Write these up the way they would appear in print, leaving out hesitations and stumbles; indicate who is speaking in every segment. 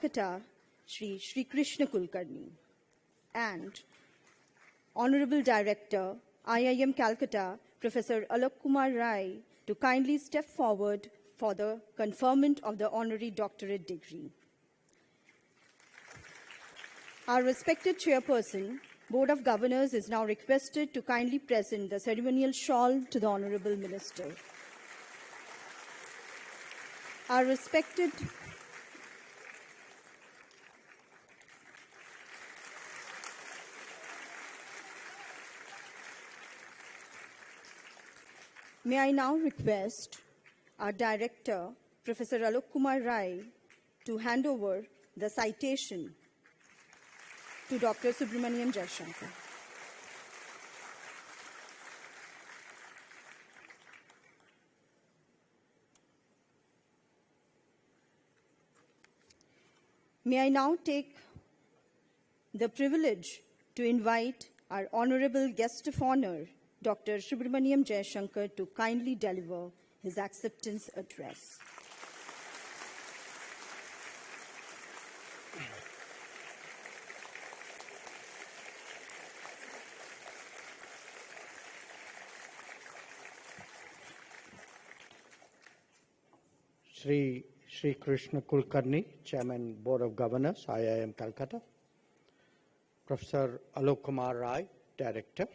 Speaker 1: Calcutta, Shri Krishna Kulkarni, and Honorable Director, IIM Calcutta, Professor Alok Kumar Rai, to kindly step forward for the conferment of the honorary doctorate degree. Our respected chairperson, Board of Governors, is now requested to kindly present the ceremonial shawl to the Honorable Minister. Our respected May I now request our Director, Professor Alok Kumar Rai, to hand over the citation to Dr. Subramaniam Jaishankar. May I now take the privilege to invite our honorable guest of honor, Dr. Subramaniam Jaishankar, to kindly deliver his acceptance address.
Speaker 2: Shri Krishna Kulkarni, Chairman, Board of Governors, IIM Calcutta. Professor Alok Kumar Rai, Director.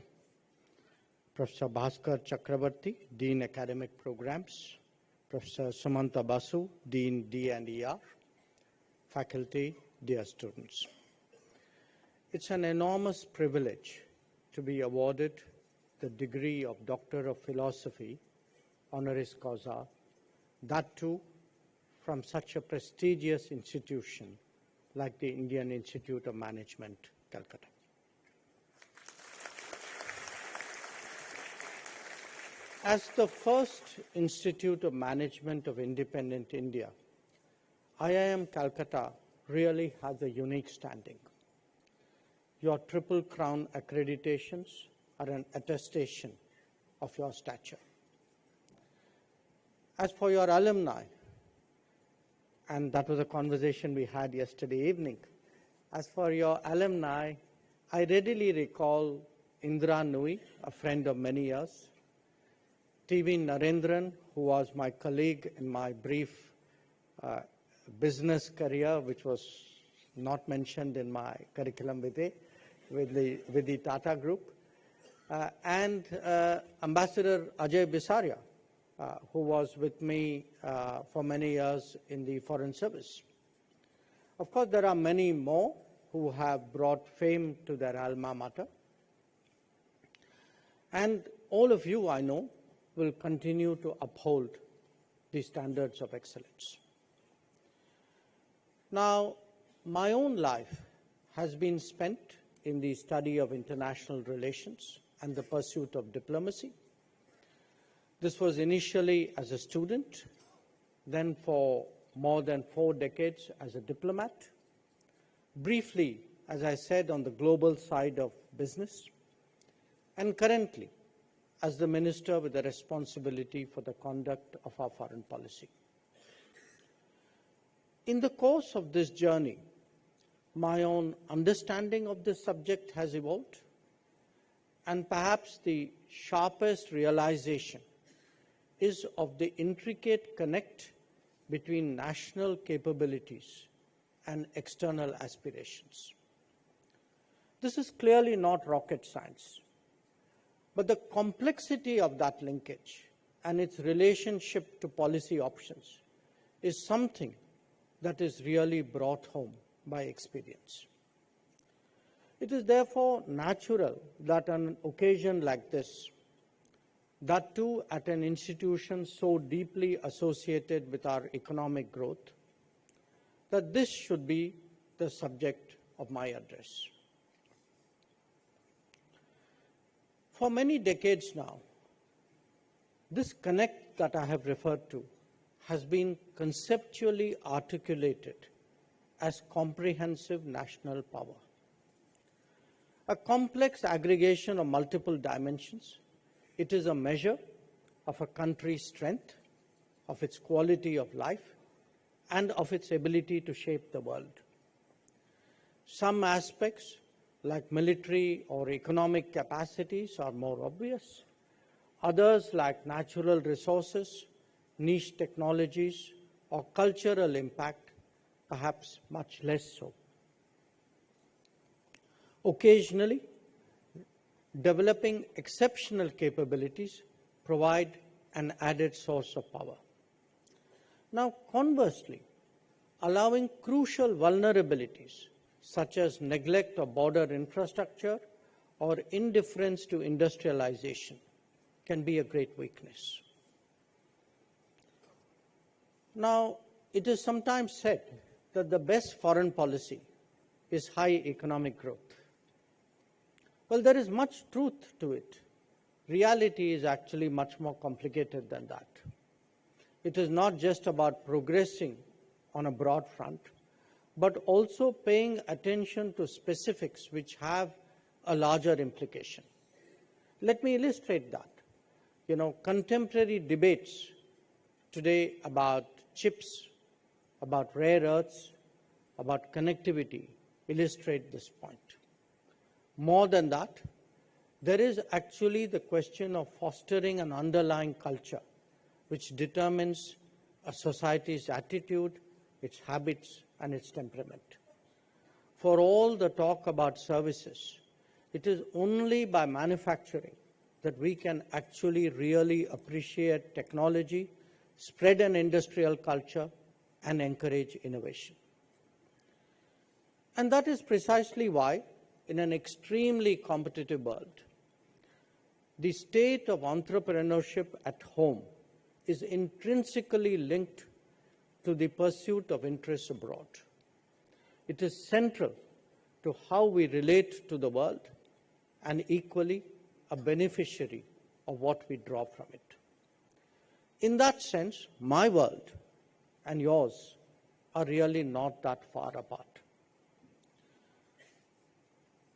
Speaker 2: Professor Bhaskar Chakrabarti, Dean Academic Programs. Professor Samantha Basu, Dean D&ER. Faculty, dear students. It's an enormous privilege to be awarded the degree of Doctor of Philosophy, honoris causa, that too from such a prestigious institution like the Indian Institute of Management, Calcutta. As the first Institute of Management of independent India, IIM Calcutta really has a unique standing. Your Triple Crown accreditations are an attestation of your stature. As for your alumni, and that was a conversation we had yesterday evening, as for your alumni, I readily recall Indra Nui, a friend of many years, TV Narendran, who was my colleague in my brief business career, which was not mentioned in my curriculum vitae with the Tata Group, and Ambassador Ajay Bisaria, who was with me for many years in the Foreign Service. Of course, there are many more who have brought fame to their alma mater. And all of you, I know, will continue to uphold the standards of excellence. Now, my own life has been spent in the study of international relations and the pursuit of diplomacy. This was initially as a student, then for more than 4 decades as a diplomat, briefly, as I said, on the global side of business, and currently as the minister with the responsibility for the conduct of our foreign policy. In the course of this journey, my own understanding of this subject has evolved, and perhaps the sharpest realization is of the intricate connect between national capabilities and external aspirations. This is clearly not rocket science, but the complexity of that linkage and its relationship to policy options is something that is really brought home by experience. It is therefore natural that on an occasion like this, that too at an institution so deeply associated with our economic growth, that this should be the subject of my address. For many decades now, this connect that I have referred to has been conceptually articulated as comprehensive national power. A complex aggregation of multiple dimensions, it is a measure of a country's strength, of its quality of life, and of its ability to shape the world. Some aspects, like military or economic capacities, are more obvious. Others, like natural resources, niche technologies, or cultural impact, perhaps much less so. Occasionally, developing exceptional capabilities provide an added source of power. Now, conversely, allowing crucial vulnerabilities such as neglect of border infrastructure or indifference to industrialization can be a great weakness. Now, it is sometimes said that the best foreign policy is high economic growth. Well, there is much truth to it. Reality is actually much more complicated than that. It is not just about progressing on a broad front, but also paying attention to specifics which have a larger implication. Let me illustrate that. Contemporary debates today about chips, about rare earths, about connectivity illustrate this point. More than that, there is actually the question of fostering an underlying culture which determines a society's attitude, its habits, and its temperament. For all the talk about services, it is only by manufacturing that we can actually really appreciate technology, spread an industrial culture, and encourage innovation. And that is precisely why, in an extremely competitive world, the state of entrepreneurship at home is intrinsically linked to the pursuit of interests abroad. It is central to how we relate to the world and equally a beneficiary of what we draw from it. In that sense, my world and yours are really not that far apart.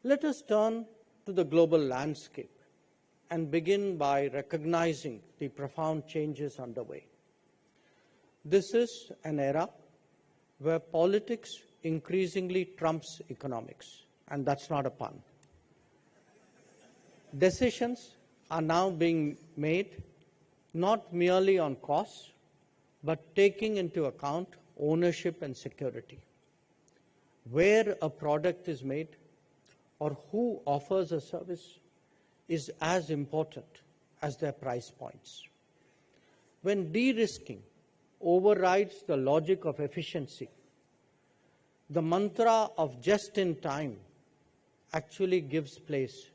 Speaker 2: Let us turn to the global landscape and begin by recognizing the profound changes underway. This is an era where politics increasingly trumps economics, and that's not a pun. Decisions are now being made not merely on costs, but taking into account ownership and security. Where a product is made or who offers a service is as important as their price points. When de-risking overrides the logic of efficiency, the mantra of just in time actually gives place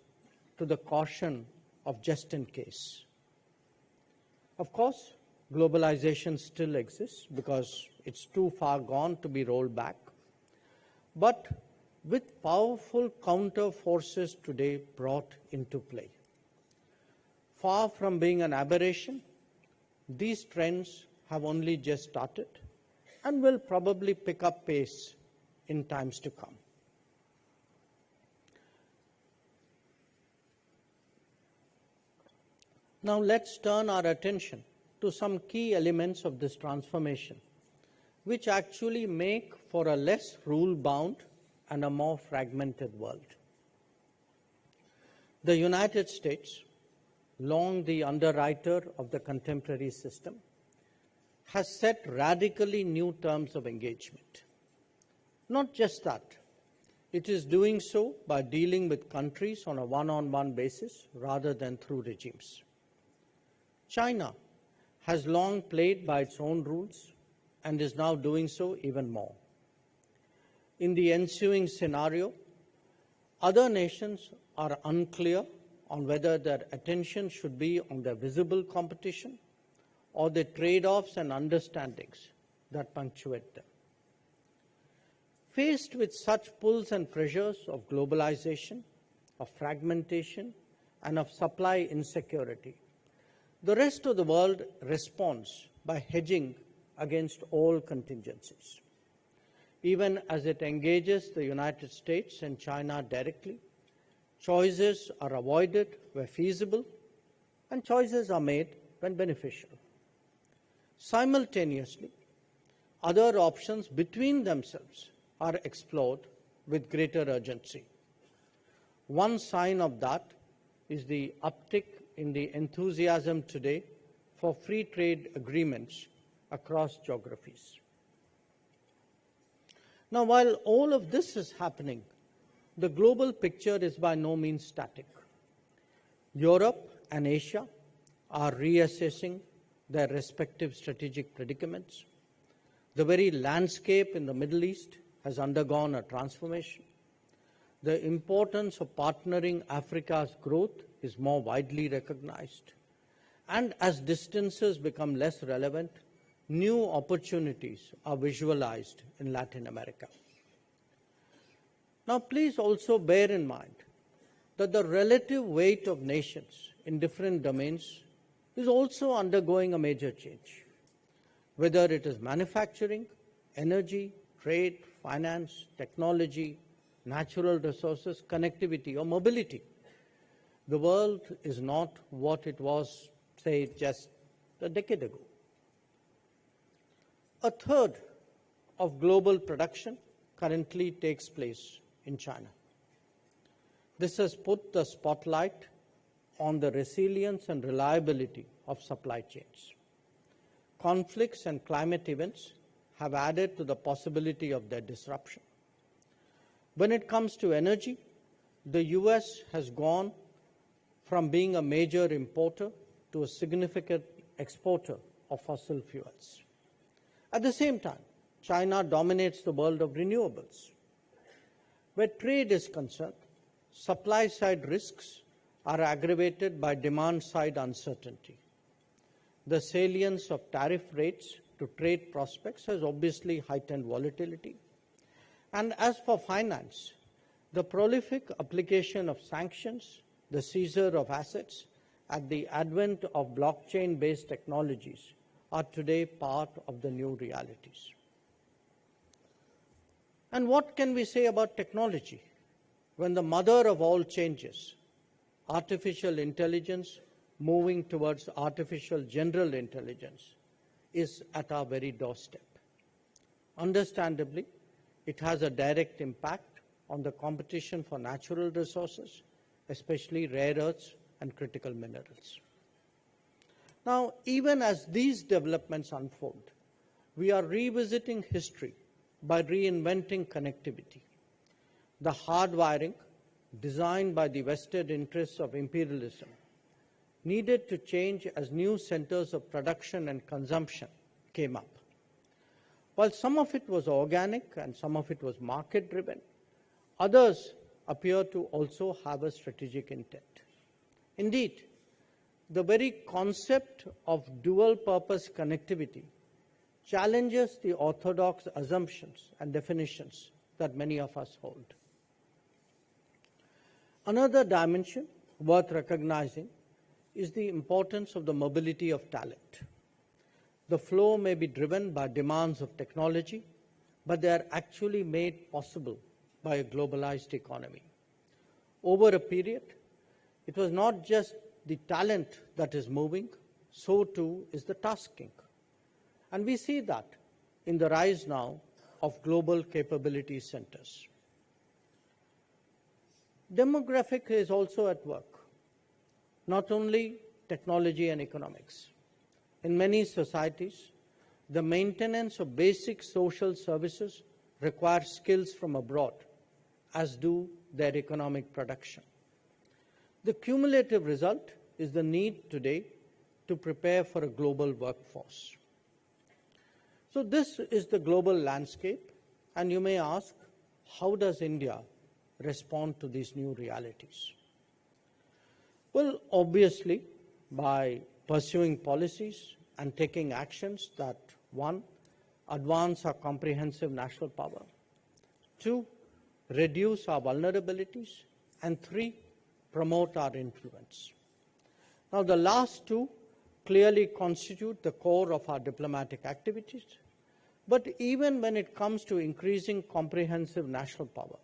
Speaker 2: to the caution of just in case. Of course, globalization still exists because it's too far gone to be rolled back. But with powerful counter forces today brought into play, far from being an aberration, these trends have only just started and will probably pick up pace in times to come. Now let's turn our attention to some key elements of this transformation, which actually make for a less rule-bound and a more fragmented world. The United States, long the underwriter of the contemporary system, has set radically new terms of engagement. Not just that, it is doing so by dealing with countries on a one-on-one basis rather than through regimes. China has long played by its own rules and is now doing so even more. In the ensuing scenario, other nations are unclear on whether their attention should be on the visible competition or the trade-offs and understandings that punctuate them. Faced with such pulls and pressures of globalization, of fragmentation, and of supply insecurity, the rest of the world responds by hedging against all contingencies. Even as it engages the United States and China directly, choices are avoided where feasible, and choices are made when beneficial. Simultaneously, other options between themselves are explored with greater urgency. One sign of that is the uptick in the enthusiasm today for free trade agreements across geographies. Now, while all of this is happening, the global picture is by no means static. Europe and Asia are reassessing their respective strategic predicaments. The very landscape in the Middle East has undergone a transformation. The importance of partnering Africa's growth is more widely recognized. And as distances become less relevant, new opportunities are visualized in Latin America. Now, please also bear in mind that the relative weight of nations in different domains is also undergoing a major change. Whether it is manufacturing, energy, trade, finance, technology, natural resources, connectivity, or mobility, the world is not what it was, say, just a decade ago. A third of global production currently takes place in China. This has put the spotlight on the resilience and reliability of supply chains. Conflicts and climate events have added to the possibility of their disruption. When it comes to energy, the US has gone from being a major importer to a significant exporter of fossil fuels. At the same time, China dominates the world of renewables. Where trade is concerned, supply-side risks are aggravated by demand-side uncertainty. The salience of tariff rates to trade prospects has obviously heightened volatility. And as for finance, the prolific application of sanctions, the seizure of assets, and the advent of blockchain-based technologies are today part of the new realities. And what can we say about technology when the mother of all changes, artificial intelligence moving towards artificial general intelligence, is at our very doorstep? Understandably, it has a direct impact on the competition for natural resources, especially rare earths and critical minerals. Now, even as these developments unfold, we are revisiting history by reinventing connectivity. The hardwiring, designed by the vested interests of imperialism, needed to change as new centers of production and consumption came up. While some of it was organic and some of it was market-driven, others appear to also have a strategic intent. Indeed, the very concept of dual-purpose connectivity challenges the orthodox assumptions and definitions that many of us hold. Another dimension worth recognizing is the importance of the mobility of talent. The flow may be driven by demands of technology, but they are actually made possible by a globalized economy. Over a period, it was not just the talent that is moving, so too is the tasking. And we see that in the rise now of global capability centers. Demographic is also at work, not only technology and economics. In many societies, the maintenance of basic social services requires skills from abroad, as do their economic production. The cumulative result is the need today to prepare for a global workforce. So this is the global landscape, and you may ask, how does India respond to these new realities? Well, obviously, by pursuing policies and taking actions that, one, advance our comprehensive national power, two, reduce our vulnerabilities, and three, promote our influence. Now, the last two clearly constitute the core of our diplomatic activities, but even when it comes to increasing comprehensive national power,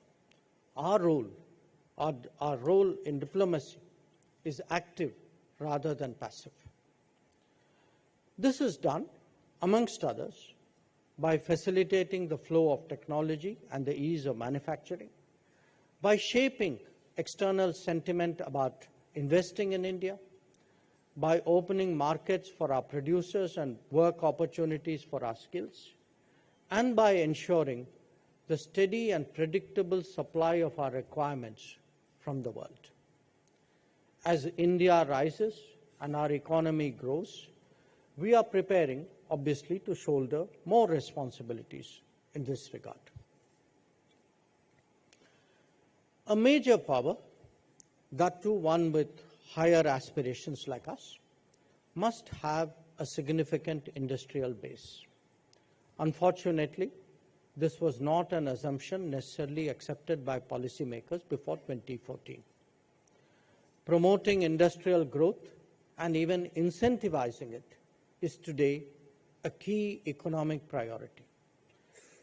Speaker 2: our role in diplomacy is active rather than passive. This is done, amongst others, by facilitating the flow of technology and the ease of manufacturing, by shaping external sentiment about investing in India, by opening markets for our producers and work opportunities for our skills, and by ensuring the steady and predictable supply of our requirements from the world. As India rises and our economy grows, we are preparing, obviously, to shoulder more responsibilities in this regard. A major power, that too one with higher aspirations like us, must have a significant industrial base. Unfortunately, this was not an assumption necessarily accepted by policymakers before 2014. Promoting industrial growth and even incentivizing it is today a key economic priority.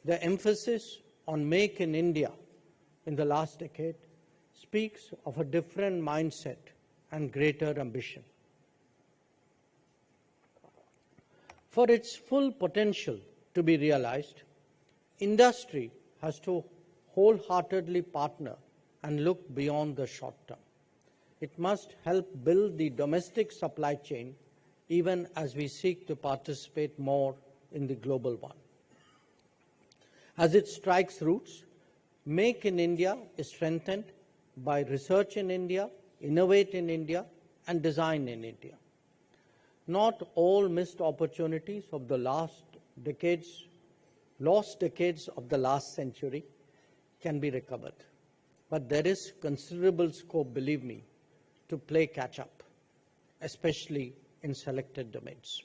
Speaker 2: The emphasis on Make in India in the last decade speaks of a different mindset and greater ambition. For its full potential to be realized, industry has to wholeheartedly partner and look beyond the short term. It must help build the domestic supply chain even as we seek to participate more in the global one. As it strikes roots, Make in India is strengthened by research in India, innovate in India, and design in India. Not all missed opportunities of the lost decades of the last century can be recovered. But there is considerable scope, believe me, to play catch-up, especially in selected domains.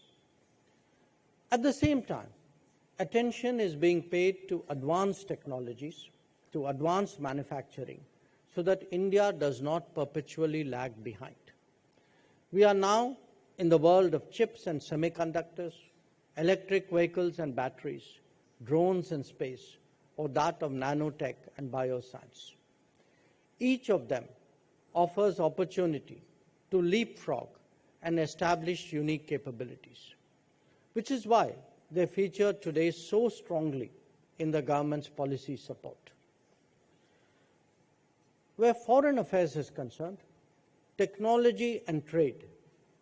Speaker 2: At the same time, attention is being paid to advanced technologies, to advanced manufacturing, so that India does not perpetually lag behind. We are now in the world of chips and semiconductors, electric vehicles and batteries, drones and space, or that of nanotech and bioscience. Each of them offers opportunity to leapfrog and establish unique capabilities, which is why they feature today so strongly in the government's policy support. Where foreign affairs is concerned, technology and trade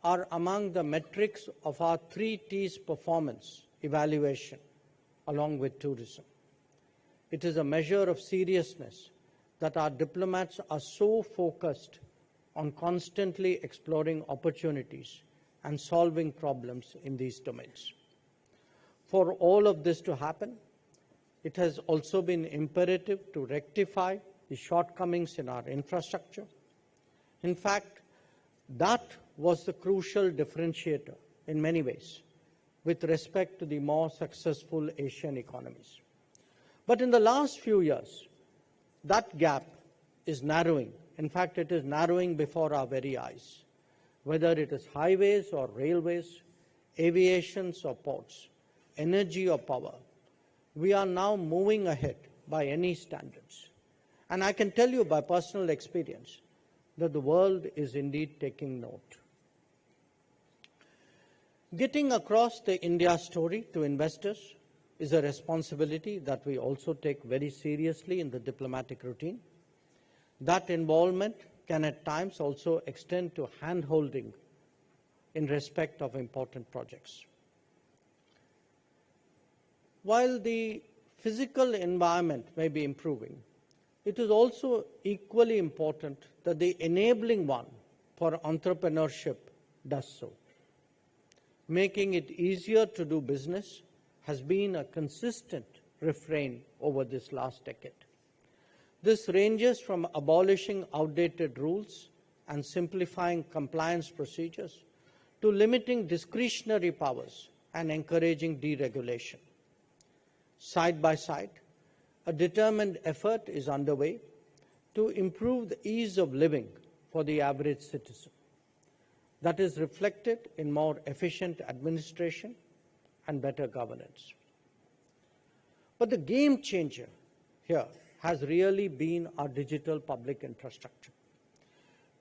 Speaker 2: are among the metrics of our 3 T's performance evaluation, along with tourism. It is a measure of seriousness that our diplomats are so focused on constantly exploring opportunities and solving problems in these domains. For all of this to happen, it has also been imperative to rectify the shortcomings in our infrastructure. In fact, that was the crucial differentiator in many ways with respect to the more successful Asian economies. But in the last few years, that gap is narrowing. In fact, it is narrowing before our very eyes. Whether it is highways or railways, aviations or ports, energy or power, we are now moving ahead by any standards. And I can tell you by personal experience that the world is indeed taking note. Getting across the India story to investors is a responsibility that we also take very seriously in the diplomatic routine. That involvement can at times also extend to hand-holding in respect of important projects. While the physical environment may be improving, it is also equally important that the enabling one for entrepreneurship does so. Making it easier to do business has been a consistent refrain over this last decade. This ranges from abolishing outdated rules and simplifying compliance procedures to limiting discretionary powers and encouraging deregulation. Side by side, a determined effort is underway to improve the ease of living for the average citizen. That is reflected in more efficient administration and better governance. But the game changer here has really been our digital public infrastructure.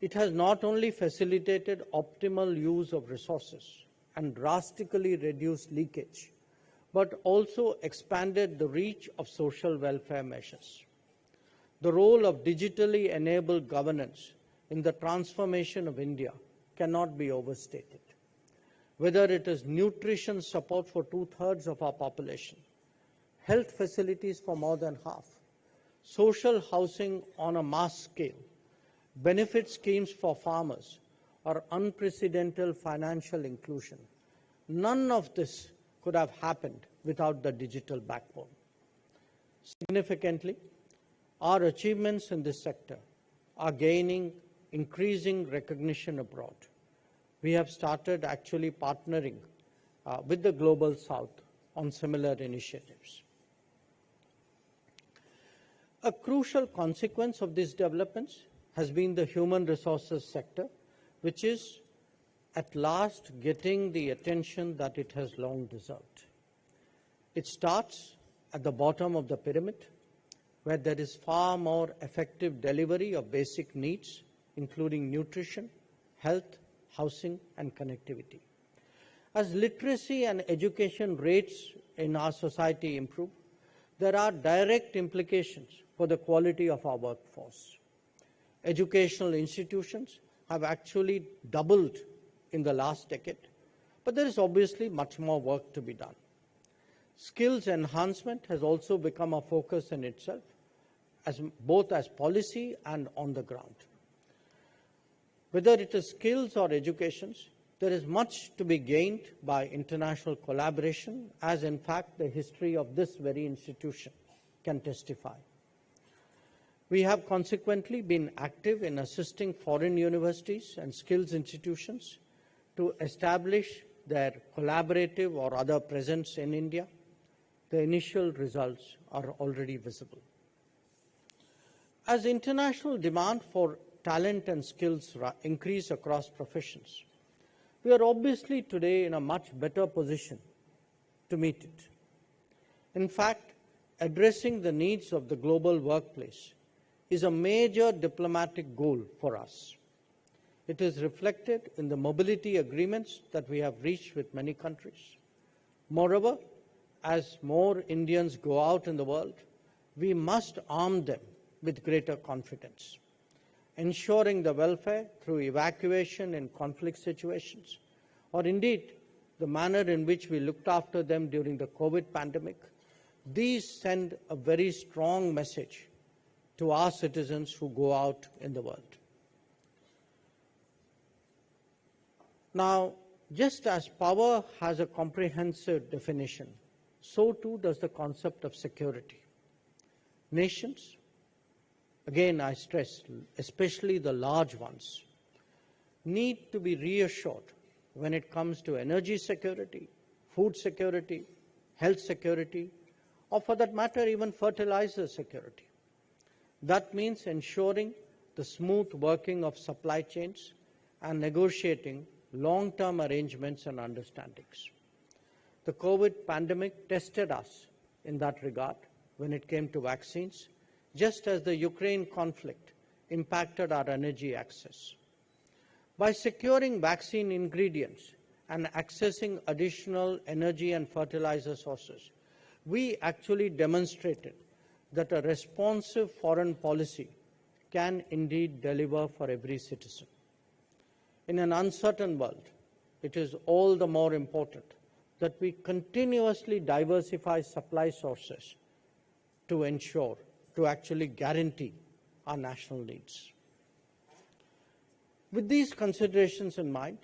Speaker 2: It has not only facilitated optimal use of resources and drastically reduced leakage, but also expanded the reach of social welfare measures. The role of digitally enabled governance in the transformation of India cannot be overstated. Whether it is nutrition support for two-thirds of our population, health facilities for more than half, social housing on a mass scale, benefit schemes for farmers, or unprecedented financial inclusion, none of this could have happened without the digital backbone. Significantly, our achievements in this sector are gaining increasing recognition abroad. We have started actually partnering with the Global South on similar initiatives. A crucial consequence of these developments has been the human resources sector, which is at last getting the attention that it has long deserved. It starts at the bottom of the pyramid, where there is far more effective delivery of basic needs, including nutrition, health, housing, and connectivity. As literacy and education rates in our society improve, there are direct implications for the quality of our workforce. Educational institutions have actually doubled in the last decade, but there is obviously much more work to be done. Skills enhancement has also become a focus in itself, both as policy and on the ground. Whether it is skills or educations, there is much to be gained by international collaboration, as in fact the history of this very institution can testify. We have consequently been active in assisting foreign universities and skills institutions to establish their collaborative or other presence in India. The initial results are already visible. As international demand for talent and skills increase across professions, we are obviously today in a much better position to meet it. In fact, addressing the needs of the global workplace is a major diplomatic goal for us. It is reflected in the mobility agreements that we have reached with many countries. Moreover, as more Indians go out in the world, we must arm them with greater confidence, ensuring the welfare through evacuation in conflict situations, or indeed the manner in which we looked after them during the COVID pandemic. These send a very strong message to our citizens who go out in the world. Now, just as power has a comprehensive definition, so too does the concept of security. Nations, again I stress, especially the large ones, need to be reassured when it comes to energy security, food security, health security, or for that matter even fertilizer security. That means ensuring the smooth working of supply chains and negotiating long-term arrangements and understandings. The COVID pandemic tested us in that regard when it came to vaccines, just as the Ukraine conflict impacted our energy access. By securing vaccine ingredients and accessing additional energy and fertilizer sources, we actually demonstrated that a responsive foreign policy can indeed deliver for every citizen. In an uncertain world, it is all the more important that we continuously diversify supply sources to ensure, to actually guarantee our national needs. With these considerations in mind,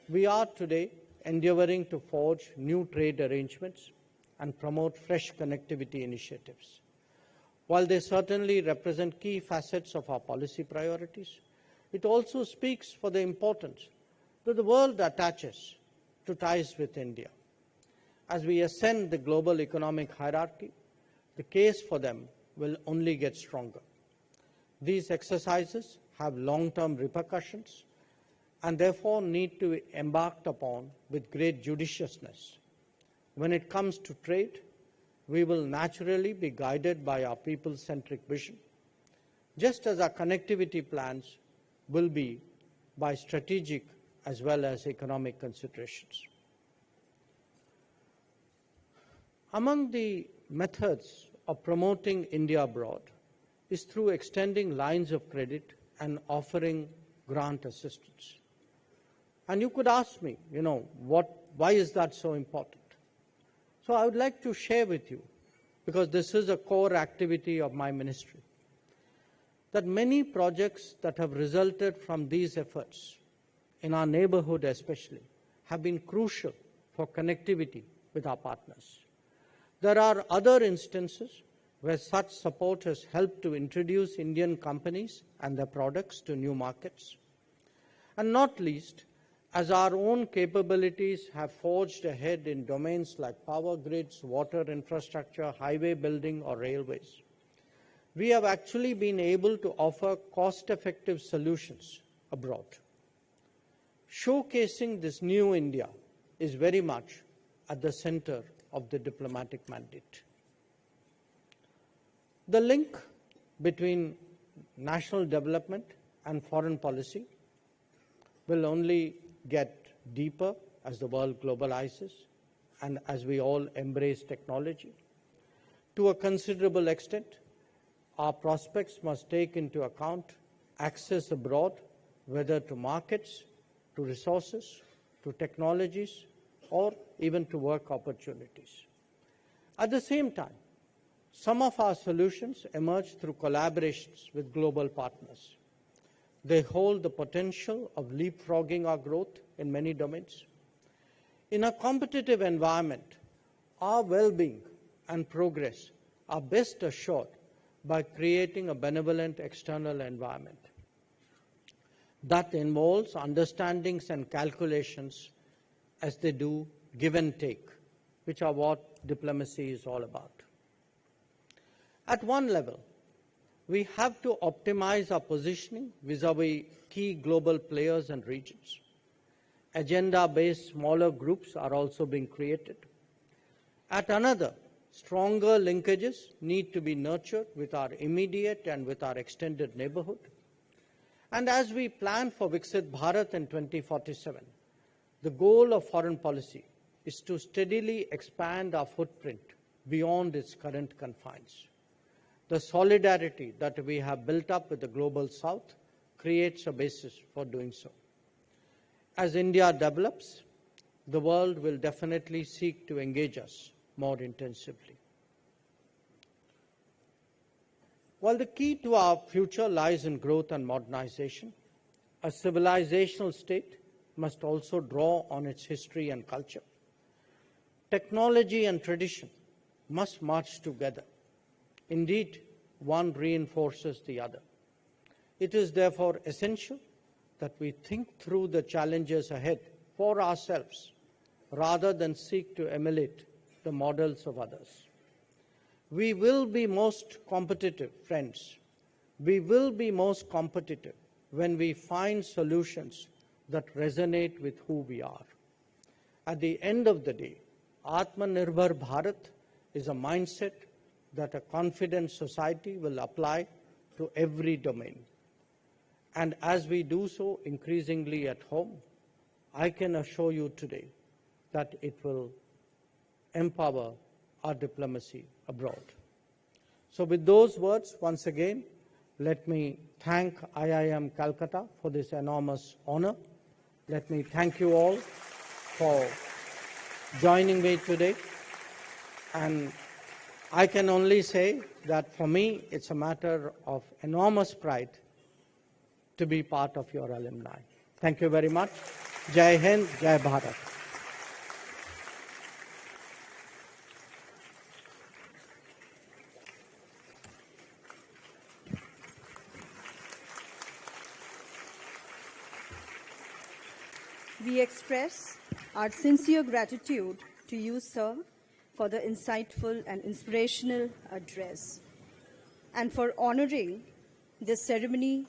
Speaker 2: we are today endeavoring to forge new trade arrangements and promote fresh connectivity initiatives. While they certainly represent key facets of our policy priorities, it also speaks for the importance that the world attaches to ties with India. As we ascend the global economic hierarchy, the case for them will only get stronger. These exercises have long-term repercussions and therefore need to be embarked upon with great judiciousness. When it comes to trade, we will naturally be guided by our people-centric vision, just as our connectivity plans will be by strategic as well as economic considerations. Among the methods of promoting India abroad is through extending lines of credit and offering grant assistance. And you could ask me, why is that so important? So I would like to share with you, because this is a core activity of my ministry, that many projects that have resulted from these efforts, in our neighborhood especially, have been crucial for connectivity with our partners. There are other instances where such support has helped to introduce Indian companies and their products to new markets. And not least, as our own capabilities have forged ahead in domains like power grids, water infrastructure, highway building, or railways, we have actually been able to offer cost-effective solutions abroad. Showcasing this new India is very much at the center of the diplomatic mandate. The link between national development and foreign policy will only get deeper as the world globalizes and as we all embrace technology. To a considerable extent, our prospects must take into account access abroad, whether to markets, to resources, to technologies, or even to work opportunities. At the same time, some of our solutions emerge through collaborations with global partners. They hold the potential of leapfrogging our growth in many domains. In a competitive environment, our well-being and progress are best assured by creating a benevolent external environment that involves understandings and calculations as they do give and take, which are what diplomacy is all about. At one level, we have to optimize our positioning vis-à-vis key global players and regions. Agenda-based smaller groups are also being created. At another, stronger linkages need to be nurtured with our immediate and with our extended neighborhood. And as we plan for Viksit Bharat in 2047, the goal of foreign policy is to steadily expand our footprint beyond its current confines. The solidarity that we have built up with the Global South creates a basis for doing so. As India develops, the world will definitely seek to engage us more intensively. While the key to our future lies in growth and modernization, a civilizational state must also draw on its history and culture. Technology and tradition must march together. Indeed, one reinforces the other. It is therefore essential that we think through the challenges ahead for ourselves rather than seek to emulate the models of others. We will be most competitive, friends. We will be most competitive when we find solutions that resonate with who we are. At the end of the day, Atmanirbhar Bharat is a mindset that a confident society will apply to every domain. And as we do so increasingly at home, I can assure you today that it will empower our diplomacy abroad. So with those words, once again, let me thank IIM Calcutta for this enormous honor. Let me thank you all for joining me today. And I can only say that for me, it's a matter of enormous pride to be part of your alumni. Thank you very much. Jai Hind, Jai Bharat.
Speaker 1: We express our sincere gratitude to you, sir, for the insightful and inspirational address, and for honoring this ceremony